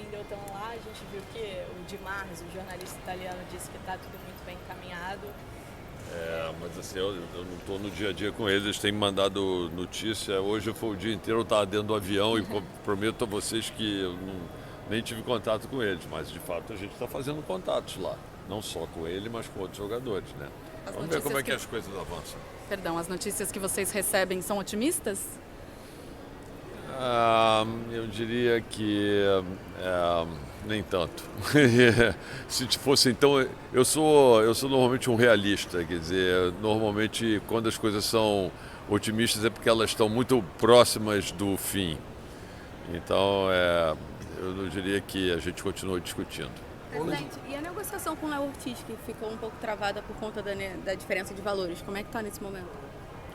Whindersson lá, a gente viu que o Di Marzo, o jornalista italiano, disse que está tudo muito bem encaminhado. Mas assim, eu não estou no dia a dia com eles têm me mandado notícia. Hoje foi o dia inteiro, eu estava dentro do avião e prometo a vocês que eu nem tive contato com eles, mas de fato a gente está fazendo contatos lá, não só com ele, mas com outros jogadores, né? Vamos ver como é que as coisas avançam. Perdão, as notícias que vocês recebem são otimistas? Eu diria que nem tanto. Se fosse então, eu sou normalmente um realista, quer dizer, normalmente quando as coisas são otimistas é porque elas estão muito próximas do fim. Então, eu diria que a gente continua discutindo. Presidente, e a negociação com o Léo Ortiz, que ficou um pouco travada por conta da diferença de valores, como é que está nesse momento?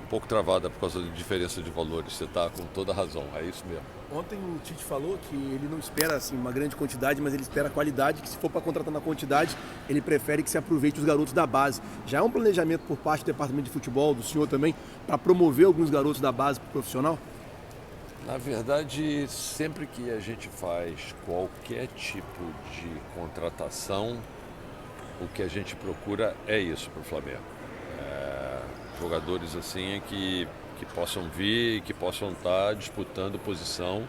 Um pouco travada por causa da diferença de valores, você está com toda a razão, é isso mesmo. Ontem o Tite falou que ele não espera assim, uma grande quantidade, mas ele espera qualidade, que se for para contratar na quantidade, ele prefere que se aproveite os garotos da base. Já é um planejamento por parte do departamento de futebol, do senhor também, para promover alguns garotos da base para o profissional? Na verdade, sempre que a gente faz qualquer tipo de contratação, o que a gente procura é isso para o Flamengo. Jogadores assim que possam vir e que possam estar disputando posição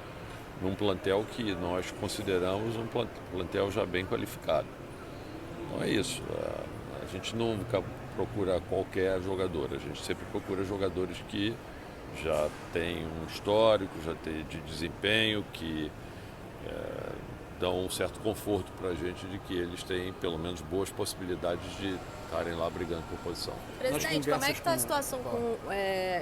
num plantel que nós consideramos um plantel já bem qualificado. Então é isso. A gente nunca procura qualquer jogador, a gente sempre procura jogadores que já têm um histórico, já tem de desempenho, que dão um certo conforto para a gente de que eles têm pelo menos boas possibilidades de estarem lá brigando por posição. Presidente, como é que está a situação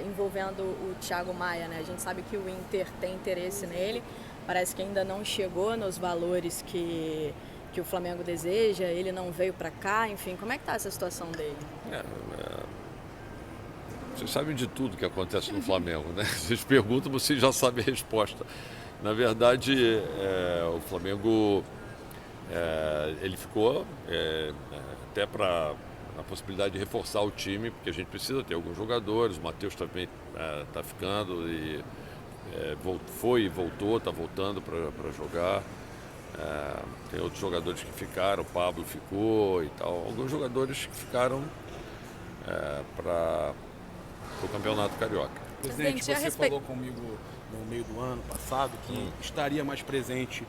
envolvendo o Thiago Maia, né? A gente sabe que o Inter tem interesse nele, parece que ainda não chegou nos valores que o Flamengo deseja, ele não veio para cá, enfim, como é que está essa situação dele? Vocês sabem de tudo que acontece no Flamengo, né? Vocês perguntam, vocês já sabem a resposta. Na verdade, o Flamengo ele ficou até para a possibilidade de reforçar o time, porque a gente precisa ter alguns jogadores. O Matheus também está ficando e foi e voltou, está voltando para jogar. Tem outros jogadores que ficaram, o Pablo ficou e tal. Alguns jogadores que ficaram para o Campeonato Carioca. Presidente, você falou comigo no meio do ano passado que estaria mais presente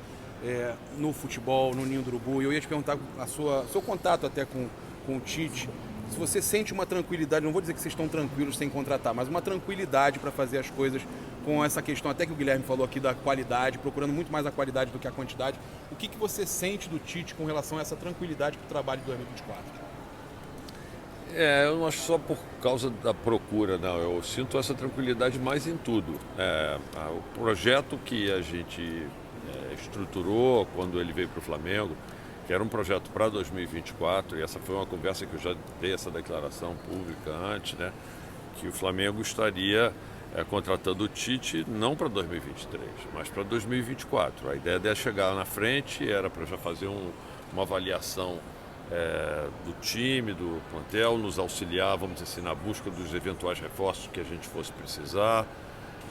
no futebol, no Ninho do Urubu. E eu ia te perguntar seu contato até com o Tite, se você sente uma tranquilidade, não vou dizer que vocês estão tranquilos sem contratar, mas uma tranquilidade para fazer as coisas com essa questão, até que o Guilherme falou aqui da qualidade, procurando muito mais a qualidade do que a quantidade. O que você sente do Tite com relação a essa tranquilidade para o trabalho de 2024? Eu não acho só por causa da procura, não. Eu sinto essa tranquilidade mais em tudo. O projeto que a gente estruturou quando ele veio para o Flamengo, que era um projeto para 2024, e essa foi uma conversa que eu já dei essa declaração pública antes, né? Que o Flamengo estaria contratando o Tite não para 2023, mas para 2024. A ideia de chegar na frente era para já fazer uma avaliação do time, do plantel, nos auxiliar, vamos dizer assim, na busca dos eventuais reforços que a gente fosse precisar.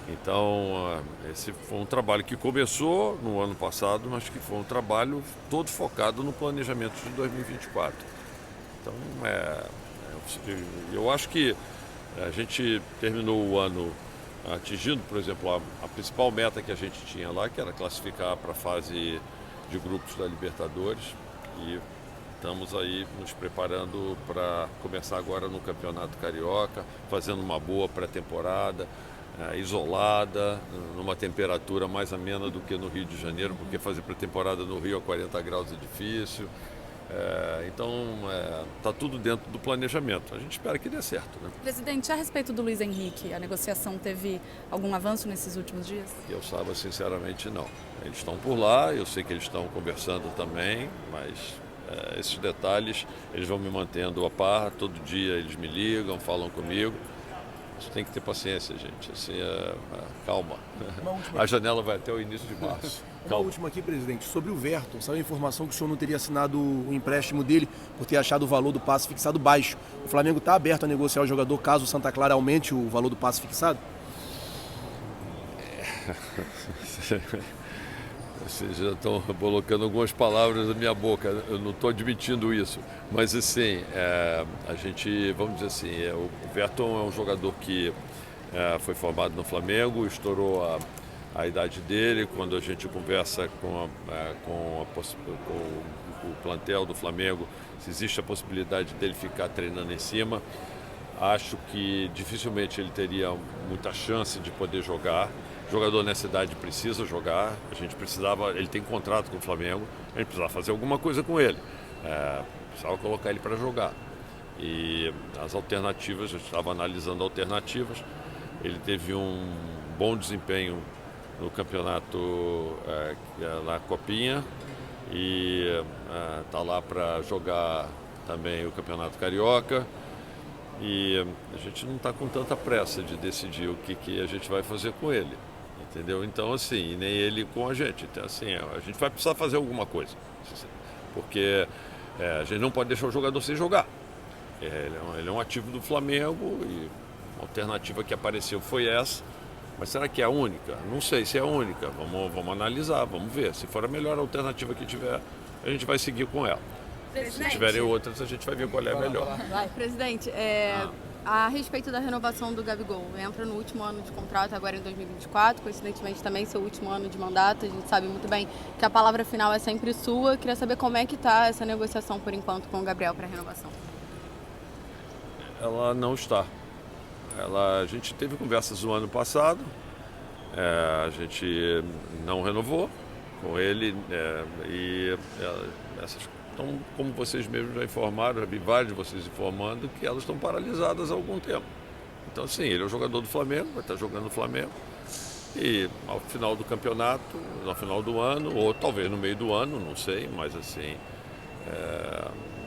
Então, esse foi um trabalho que começou no ano passado, mas que foi um trabalho todo focado no planejamento de 2024. Então, eu acho que a gente terminou o ano atingindo, por exemplo, a principal meta que a gente tinha lá, que era classificar para a fase de grupos da Libertadores, e estamos aí nos preparando para começar agora no Campeonato Carioca, fazendo uma boa pré-temporada, isolada, numa temperatura mais amena do que no Rio de Janeiro, porque fazer pré-temporada no Rio a 40 graus é difícil. Então, está tudo dentro do planejamento. A gente espera que dê certo, né? Presidente, a respeito do Luiz Henrique, a negociação teve algum avanço nesses últimos dias? Eu saiba, sinceramente, não. Eles estão por lá, eu sei que eles estão conversando também, mas esses detalhes eles vão me mantendo a par. Todo dia eles me ligam, falam comigo. Você tem que ter paciência, gente. Assim, calma. A janela vai até o início de março. Uma última aqui, presidente, sobre o Verton. Saiu a informação que o senhor não teria assinado o empréstimo dele por ter achado o valor do passe fixado baixo. O Flamengo está aberto a negociar o jogador caso o Santa Clara aumente o valor do passe fixado? Vocês já estão colocando algumas palavras na minha boca, eu não estou admitindo isso. Mas assim, a gente, vamos dizer assim, o Verton é um jogador que foi formado no Flamengo, estourou a idade dele. Quando a gente conversa com o plantel do Flamengo, se existe a possibilidade dele ficar treinando em cima, acho que dificilmente ele teria muita chance de poder jogar. O jogador nessa idade precisa jogar, ele tem contrato com o Flamengo, a gente precisava fazer alguma coisa com ele, precisava colocar ele para jogar. E as alternativas, a gente estava analisando alternativas, ele teve um bom desempenho no campeonato, na Copinha, e está lá para jogar também o Campeonato Carioca. E a gente não está com tanta pressa de decidir o que a gente vai fazer com ele, entendeu? Então, assim, nem ele com a gente. Então, assim, a gente vai precisar fazer alguma coisa, porque a gente não pode deixar o jogador sem jogar. Ele é um ativo do Flamengo e a alternativa que apareceu foi essa. Mas será que é a única? Não sei se é a única. Vamos analisar, vamos ver. Se for a melhor alternativa que tiver, a gente vai seguir com ela. Se tiverem outras, a gente vai ver qual é a melhor. Presidente, a respeito da renovação do Gabigol, entra no último ano de contrato, agora em 2024, coincidentemente também seu último ano de mandato, a gente sabe muito bem que a palavra final é sempre sua. Queria saber como é que está essa negociação, por enquanto, com o Gabriel para a renovação. Ela não está. A gente teve conversas no ano passado, a gente não renovou com ele, e essas, então, como vocês mesmos já informaram, já vi vários de vocês informando que elas estão paralisadas há algum tempo. Então, sim, ele é um jogador do Flamengo, vai estar jogando no Flamengo, e ao final do campeonato, no final do ano, ou talvez no meio do ano, não sei, mas assim,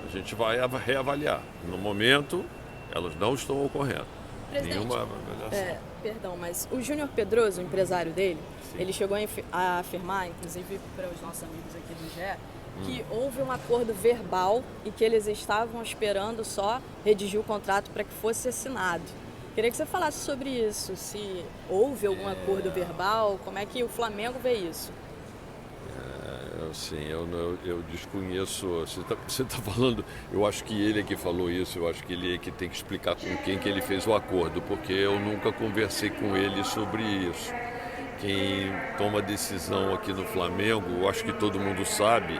a gente vai reavaliar. No momento, elas não estão ocorrendo. Nenhuma avaliação. Perdão, mas o Júnior Pedroso, o empresário dele, sim, ele chegou a afirmar, inclusive para os nossos amigos aqui do GE, que houve um acordo verbal e que eles estavam esperando só redigir o contrato para que fosse assinado. Queria que você falasse sobre isso, se houve algum acordo verbal, como é que o Flamengo vê isso? Sim, eu desconheço, você está falando, eu acho que ele é que falou isso, eu acho que ele é que tem que explicar com quem que ele fez o acordo, porque eu nunca conversei com ele sobre isso. Quem toma decisão aqui no Flamengo, eu acho que todo mundo sabe,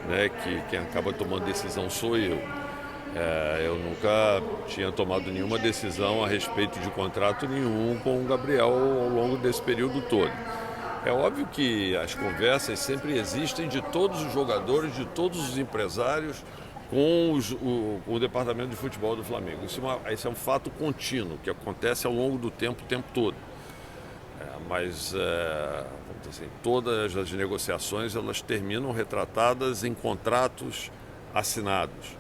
né, que quem acaba tomando decisão sou eu. Eu nunca tinha tomado nenhuma decisão a respeito de contrato nenhum com o Gabriel ao longo desse período todo. É óbvio que as conversas sempre existem de todos os jogadores, de todos os empresários com o departamento de futebol do Flamengo. Isso é um fato contínuo, que acontece ao longo do tempo, o tempo todo. Mas vamos dizer assim, todas as negociações elas terminam retratadas em contratos assinados.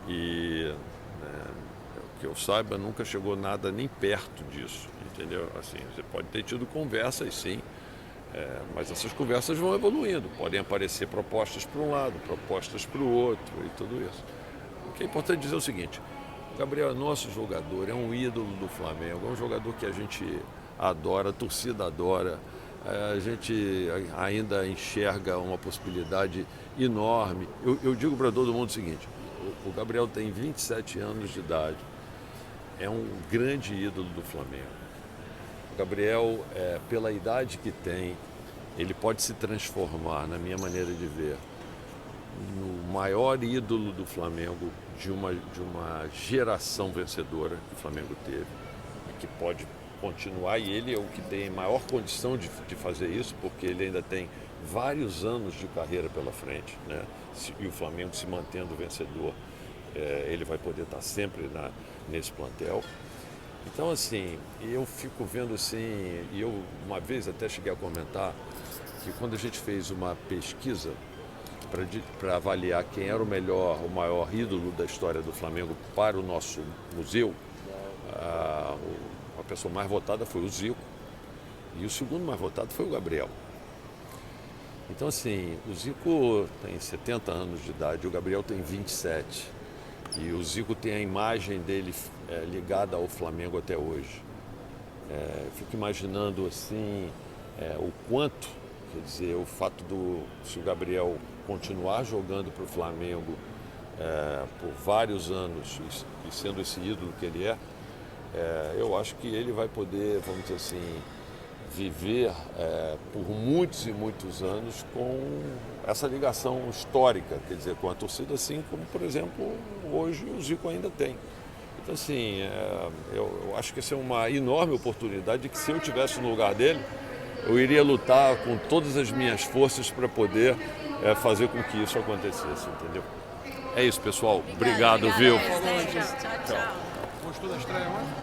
E, que eu saiba, nunca chegou nada nem perto disso, entendeu? Assim, você pode ter tido conversas, sim, mas essas conversas vão evoluindo. Podem aparecer propostas para um lado, propostas para o outro e tudo isso. O que é importante dizer é o seguinte: o Gabriel é nosso jogador, é um ídolo do Flamengo, é um jogador que a gente adora, a torcida adora. A gente ainda enxerga uma possibilidade enorme. Eu digo para todo mundo o seguinte: o Gabriel tem 27 anos de idade, é um grande ídolo do Flamengo. O Gabriel, pela idade que tem, ele pode se transformar, na minha maneira de ver, no maior ídolo do Flamengo, de uma geração vencedora que o Flamengo teve, que pode continuar, e ele é o que tem maior condição de fazer isso, porque ele ainda tem vários anos de carreira pela frente, né? E o Flamengo se mantendo vencedor, ele vai poder estar sempre nesse plantel. Então, assim, eu fico vendo assim, e eu uma vez até cheguei a comentar que quando a gente fez uma pesquisa para avaliar quem era o maior ídolo da história do Flamengo para o nosso museu, a pessoa mais votada foi o Zico e o segundo mais votado foi o Gabriel. Então, assim, o Zico tem 70 anos de idade, o Gabriel tem 27. E o Zico tem a imagem dele ligada ao Flamengo até hoje. Fico imaginando, assim, o quanto Quer dizer, o fato se o Gabriel continuar jogando para o Flamengo por vários anos e sendo esse ídolo que ele eu acho que ele vai poder, vamos dizer assim, viver por muitos e muitos anos com essa ligação histórica, quer dizer, com a torcida, assim como, por exemplo, hoje o Zico ainda tem. Então, assim, eu acho que essa é uma enorme oportunidade que, se eu estivesse no lugar dele, eu iria lutar com todas as minhas forças para poder fazer com que isso acontecesse, entendeu? É isso, pessoal. Obrigado, viu? Tchau, tchau. Gostou da estreia, mano?